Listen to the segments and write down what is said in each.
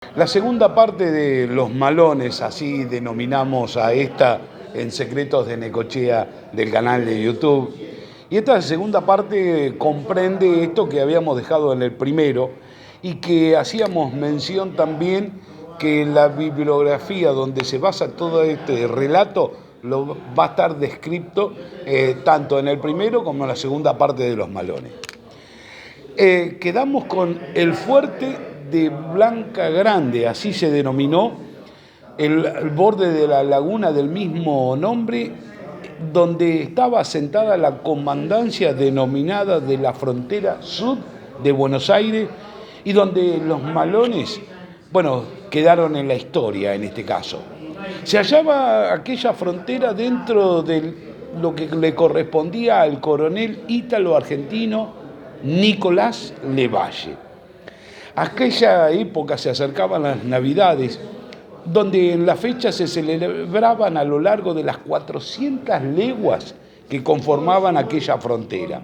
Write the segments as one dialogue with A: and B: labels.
A: La segunda parte de Los Malones, así denominamos a esta en Secretos de Necochea del canal de YouTube. Y esta segunda parte comprende esto que habíamos dejado en el primero y que hacíamos mención también que la bibliografía donde se basa todo este relato lo va a estar descrito tanto en el primero como en la segunda parte de Los Malones. Quedamos con el fuerte de Blanca Grande, así se denominó, el borde de la laguna del mismo nombre, donde estaba asentada la comandancia denominada de la frontera sur de Buenos Aires y donde los Malones, quedaron en la historia en este caso. Se hallaba aquella frontera dentro de lo que le correspondía al coronel ítalo-argentino Nicolás Levalle. Aquella época se acercaban las Navidades, donde en la fecha se celebraban a lo largo de las 400 leguas que conformaban aquella frontera.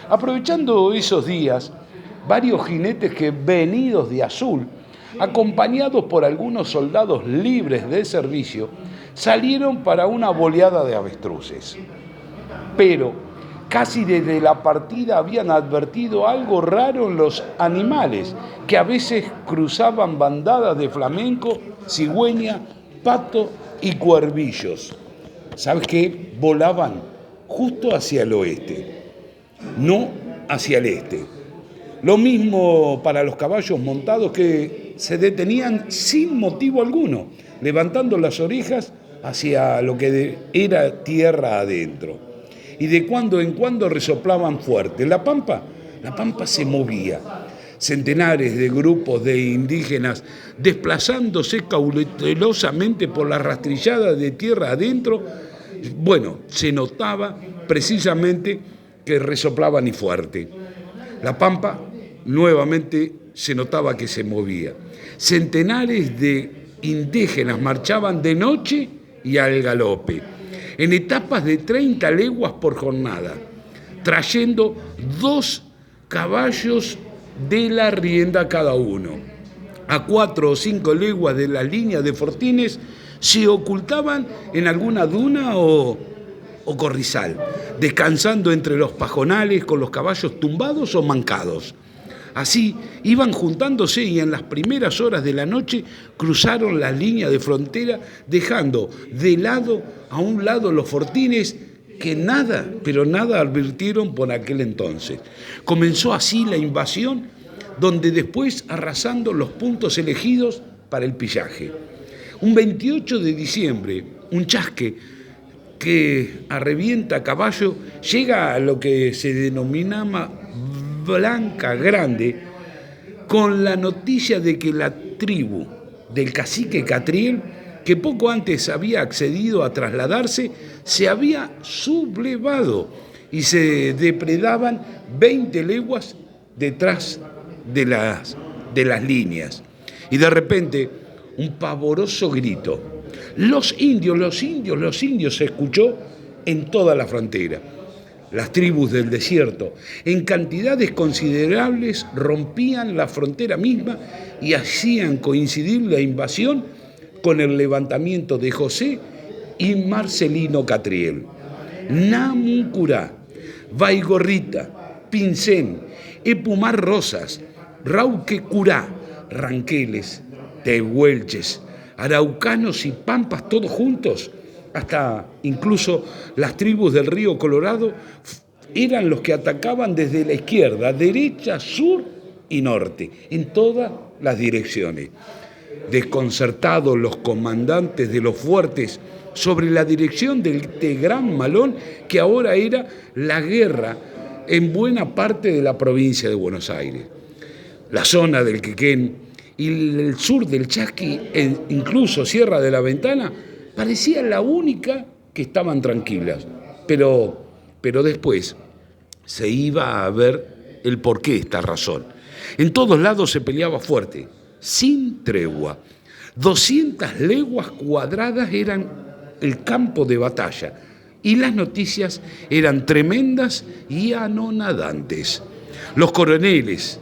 A: Aprovechando esos días, varios jinetes que venidos de azul, acompañados por algunos soldados libres de servicio, salieron para una boleada de avestruces. Pero casi desde la partida habían advertido algo raro en los animales, que a veces cruzaban bandadas de flamenco, cigüeña, pato y cuervillos. ¿Sabes qué? Volaban justo hacia el oeste, no hacia el este. Lo mismo para los caballos montados que se detenían sin motivo alguno, levantando las orejas hacia lo que era tierra adentro. Y de cuando en cuando resoplaban fuerte. La pampa se movía. Centenares de grupos de indígenas desplazándose cautelosamente por la rastrillada de tierra adentro. Se notaba precisamente que resoplaban y fuerte. La pampa nuevamente se notaba que se movía. Centenares de indígenas marchaban de noche y al galope, en etapas de 30 leguas por jornada, trayendo 2 caballos de la rienda cada uno. A 4 o 5 leguas de la línea de fortines se ocultaban en alguna duna o corrizal, descansando entre los pajonales con los caballos tumbados o mancados. Así iban juntándose y en las primeras horas de la noche cruzaron la línea de frontera, dejando de lado a un lado los fortines que nada, pero nada advirtieron por aquel entonces. Comenzó así la invasión, donde después arrasando los puntos elegidos para el pillaje. Un 28 de diciembre, un chasque que arrevienta a caballo llega a lo que se denominaba Blanca Grande, con la noticia de que la tribu del cacique Catriel, que poco antes había accedido a trasladarse, se había sublevado y se depredaban 20 leguas detrás de las líneas. Y de repente, un pavoroso grito. Los indios, se escuchó en toda la frontera. Las tribus del desierto, en cantidades considerables, rompían la frontera misma y hacían coincidir la invasión con el levantamiento de José y Marcelino Catriel. Namuncurá, Baigorrita, Pincén, Epumar Rosas, Rauquecurá, Ranqueles, Tehuelches, araucanos y pampas todos juntos, hasta incluso las tribus del río Colorado, eran los que atacaban desde la izquierda, derecha, sur y norte, en todas las direcciones. Desconcertados los comandantes de los fuertes sobre la dirección de este gran malón que ahora era la guerra en buena parte de la provincia de Buenos Aires. La zona del Quequén y el sur del Chasqui, e incluso Sierra de la Ventana, parecía la única que estaban tranquilas, pero después se iba a ver el porqué de esta razón. En todos lados se peleaba fuerte, sin tregua. 200 leguas cuadradas eran el campo de batalla y las noticias eran tremendas y anonadantes. Los coroneles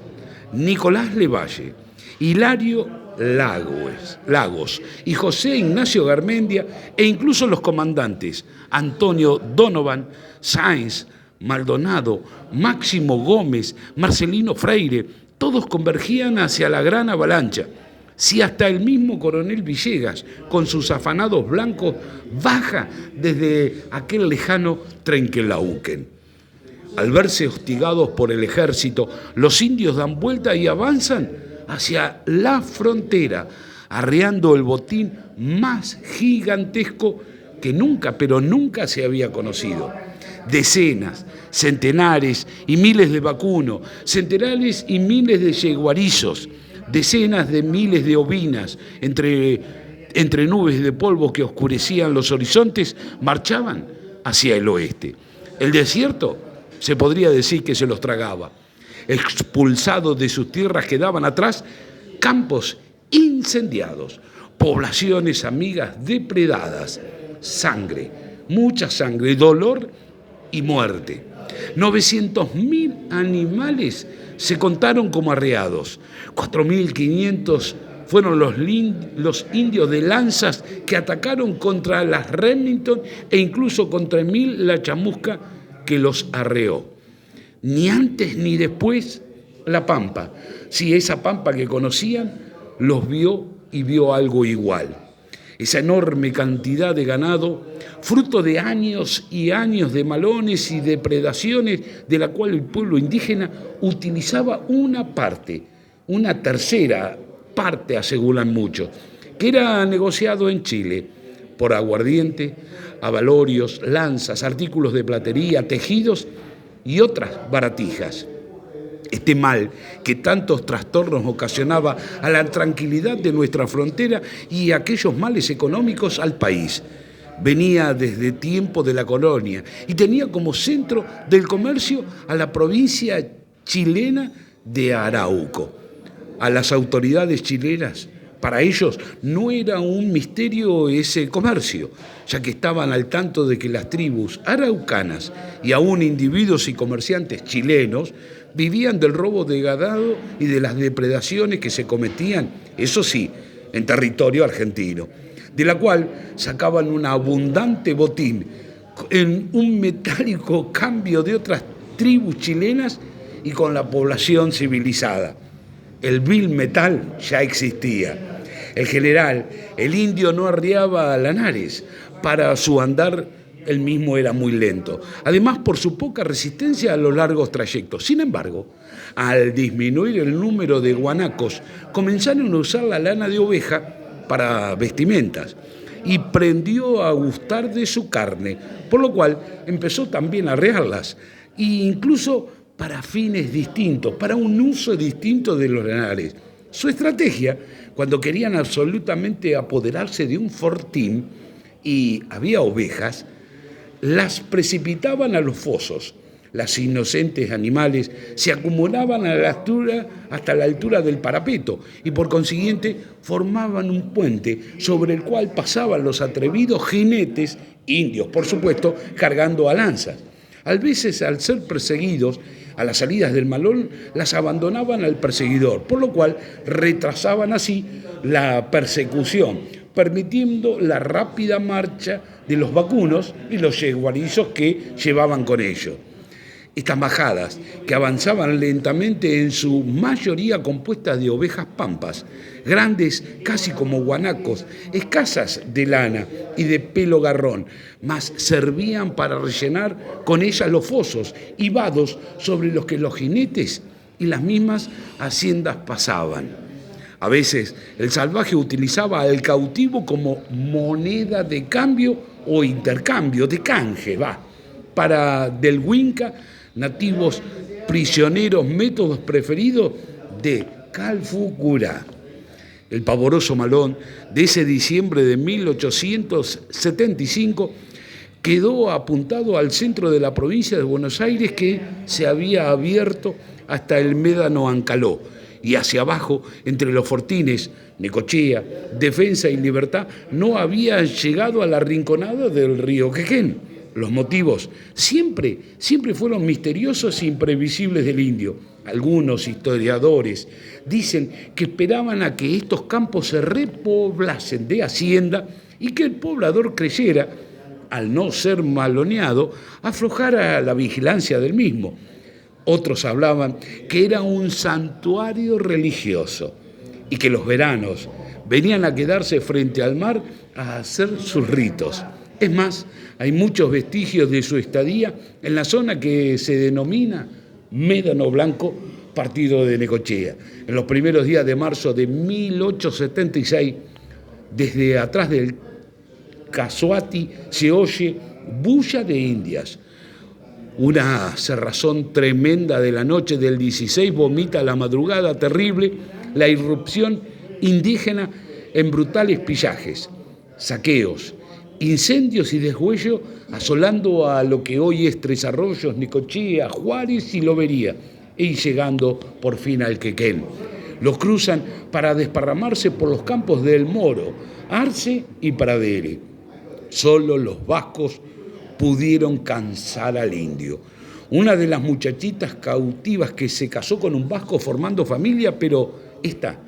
A: Nicolás Levalle, Hilario Lagos y José Ignacio Garmendia, e incluso los comandantes Antonio Donovan, Sáenz, Maldonado, Máximo Gómez, Marcelino Freire, todos convergían hacia la gran avalancha. Si hasta el mismo coronel Villegas, con sus afanados blancos, baja desde aquel lejano Trenquelauquen. Al verse hostigados por el ejército, los indios dan vuelta y avanzan hacia la frontera, arreando el botín más gigantesco que nunca, pero nunca se había conocido. Decenas, centenares y miles de vacunos, centenares y miles de yeguarizos, decenas de miles de ovinas, entre nubes de polvo que oscurecían los horizontes, marchaban hacia el oeste. El desierto se podría decir que se los tragaba. Expulsados de sus tierras quedaban atrás campos incendiados, poblaciones amigas depredadas, sangre, mucha sangre, dolor y muerte. 900.000 animales se contaron como arreados. 4.500 fueron los indios de lanzas que atacaron contra las Remington e incluso contra Emil la chamusca que los arreó. Ni antes ni después la Pampa, si esa Pampa que conocían, los vio y vio algo igual. Esa enorme cantidad de ganado, fruto de años y años de malones y depredaciones, de la cual el pueblo indígena utilizaba una tercera parte, aseguran muchos, que era negociado en Chile por aguardiente, abalorios, lanzas, artículos de platería, tejidos y otras baratijas. Este mal que tantos trastornos ocasionaba a la tranquilidad de nuestra frontera y aquellos males económicos al país, venía desde tiempo de la colonia y tenía como centro del comercio a la provincia chilena de Arauco. A las autoridades chilenas, para ellos no era un misterio ese comercio, ya que estaban al tanto de que las tribus araucanas y aún individuos y comerciantes chilenos vivían del robo de ganado y de las depredaciones que se cometían, eso sí, en territorio argentino, de la cual sacaban un abundante botín en un metálico cambio de otras tribus chilenas y con la población civilizada. El vil metal ya existía. El general, el indio, no arriaba a Lanares. Para su andar, él mismo era muy lento. Además, por su poca resistencia a los largos trayectos. Sin embargo, al disminuir el número de guanacos, comenzaron a usar la lana de oveja para vestimentas y prendió a gustar de su carne, por lo cual empezó también a arrearlas, e incluso para fines distintos, para un uso distinto de los lanares. Su estrategia, cuando querían absolutamente apoderarse de un fortín y había ovejas, las precipitaban a los fosos. Las inocentes animales se acumulaban hasta la altura del parapeto y por consiguiente formaban un puente sobre el cual pasaban los atrevidos jinetes, indios por supuesto, cargando a lanzas. A veces, al ser perseguidos, a las salidas del malón, las abandonaban al perseguidor, por lo cual retrasaban así la persecución, permitiendo la rápida marcha de los vacunos y los yeguarizos que llevaban con ellos. Estas majadas, que avanzaban lentamente, en su mayoría compuestas de ovejas pampas, grandes casi como guanacos, escasas de lana y de pelo garrón, mas servían para rellenar con ellas los fosos y vados sobre los que los jinetes y las mismas haciendas pasaban. A veces el salvaje utilizaba al cautivo como moneda de cambio o intercambio, de canje, para del Huinca, nativos prisioneros, métodos preferidos de Calfucurá. El pavoroso malón de ese diciembre de 1875 quedó apuntado al centro de la provincia de Buenos Aires, que se había abierto hasta el médano Ancaló, y hacia abajo, entre los fortines Necochea, Defensa y Libertad, no había llegado a la rinconada del río Quequén. Los motivos siempre fueron misteriosos e imprevisibles del indio. Algunos historiadores dicen que esperaban a que estos campos se repoblasen de hacienda y que el poblador creyera, al no ser maloneado, aflojara la vigilancia del mismo. Otros hablaban que era un santuario religioso y que los veranos venían a quedarse frente al mar a hacer sus ritos. Es más, hay muchos vestigios de su estadía en la zona que se denomina Médano Blanco, partido de Necochea. En los primeros días de marzo de 1876, desde atrás del Casuati se oye bulla de indias. Una cerrazón tremenda de la noche del 16 vomita la madrugada terrible la irrupción indígena en brutales pillajes, saqueos, incendios y deshuello, asolando a lo que hoy es Tres Arroyos, Necochea, Juárez y Lobería, y llegando por fin al Quequén. Los cruzan para desparramarse por los campos del Moro, Arce y Pradere. Solo los vascos pudieron cansar al indio. Una de las muchachitas cautivas que se casó con un vasco formando familia, pero esta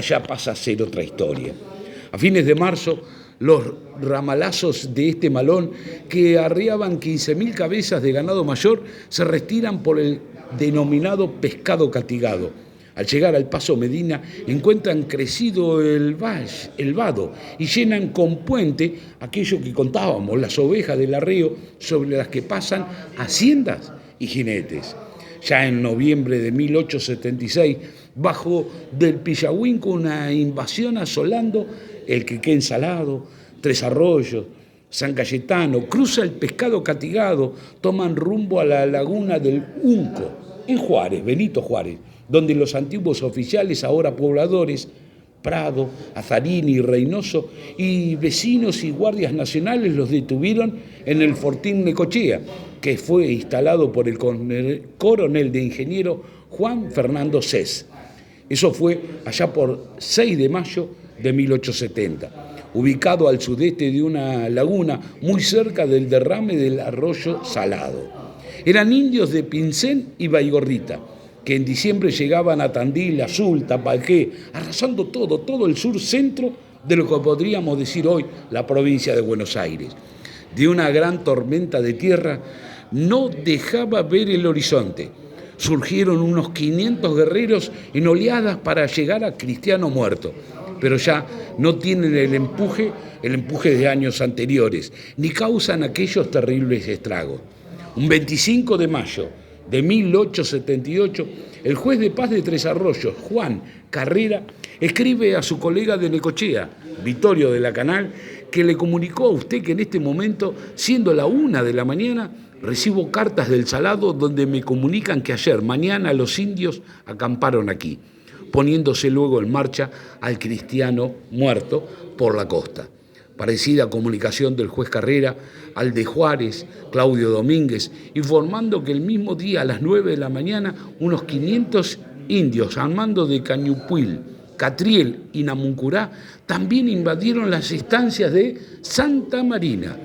A: ya pasa a ser otra historia. A fines de marzo, los ramalazos de este malón, que arriaban 15.000 cabezas de ganado mayor, se retiran por el denominado pescado castigado. Al llegar al Paso Medina, encuentran crecido el vado y llenan con puente aquello que contábamos, las ovejas del arreo sobre las que pasan haciendas y jinetes. Ya en noviembre de 1876, bajo del Pillahuinco, una invasión asolando el Quequén Salado, Tres Arroyos, San Cayetano, cruza el pescado castigado, toman rumbo a la laguna del Unco, en Juárez, Benito Juárez, donde los antiguos oficiales, ahora pobladores, Prado, Azarini y Reynoso, y vecinos y guardias nacionales los detuvieron en el Fortín Necochea, que fue instalado por el coronel de ingeniero Juan Fernando Cés. Eso fue allá por 6 de mayo de 1870, ubicado al sudeste de una laguna muy cerca del derrame del arroyo Salado. Eran indios de Pincén y Baigorrita, que en diciembre llegaban a Tandil, Azul, Tapalqué, arrasando todo el sur centro de lo que podríamos decir hoy la provincia de Buenos Aires. De una gran tormenta de tierra no dejaba ver el horizonte. Surgieron unos 500 guerreros en oleadas para llegar a Cristiano Muerto, pero ya no tienen el empuje de años anteriores, ni causan aquellos terribles estragos. Un 25 de mayo de 1878, el juez de paz de Tres Arroyos, Juan Carrera, escribe a su colega de Necochea, Vittorio de la Canal, que le comunicó a usted que en este momento, siendo la 1 de la mañana, recibo cartas del Salado donde me comunican que ayer, mañana, los indios acamparon aquí, poniéndose luego en marcha al Cristiano Muerto por la costa. Parecida comunicación del juez Carrera al de Juárez, Claudio Domínguez, informando que el mismo día a las 9 de la mañana unos 500 indios al mando de Cañupuil, Catriel y Namuncurá también invadieron las estancias de Santa Marina,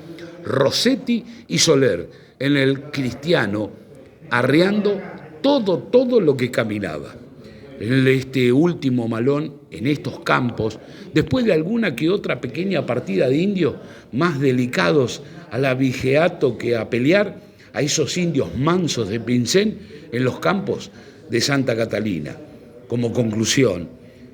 A: Rossetti y Soler en el Cristiano, arreando todo lo que caminaba. En este último malón, en estos campos, después de alguna que otra pequeña partida de indios más delicados al abigeato que a pelear, a esos indios mansos de Pincén en los campos de Santa Catalina. Como conclusión,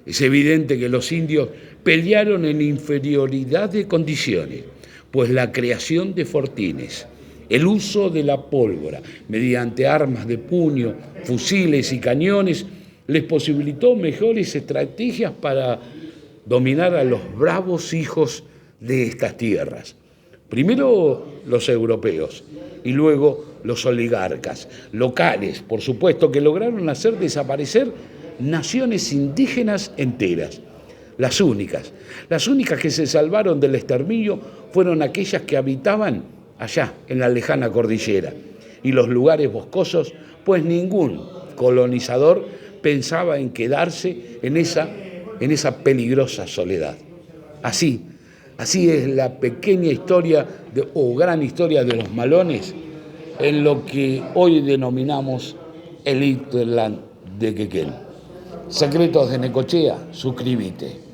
A: es evidente que los indios pelearon en inferioridad de condiciones, pues la creación de fortines, el uso de la pólvora mediante armas de puño, fusiles y cañones, les posibilitó mejores estrategias para dominar a los bravos hijos de estas tierras. Primero los europeos y luego los oligarcas locales, por supuesto, que lograron hacer desaparecer naciones indígenas enteras. Las únicas que se salvaron del exterminio fueron aquellas que habitaban allá en la lejana cordillera y los lugares boscosos, pues ningún colonizador pensaba en quedarse en esa peligrosa soledad. Así es la pequeña historia o gran historia de los malones en lo que hoy denominamos el hinterland de Quequén. Secretos de Necochea, suscríbete.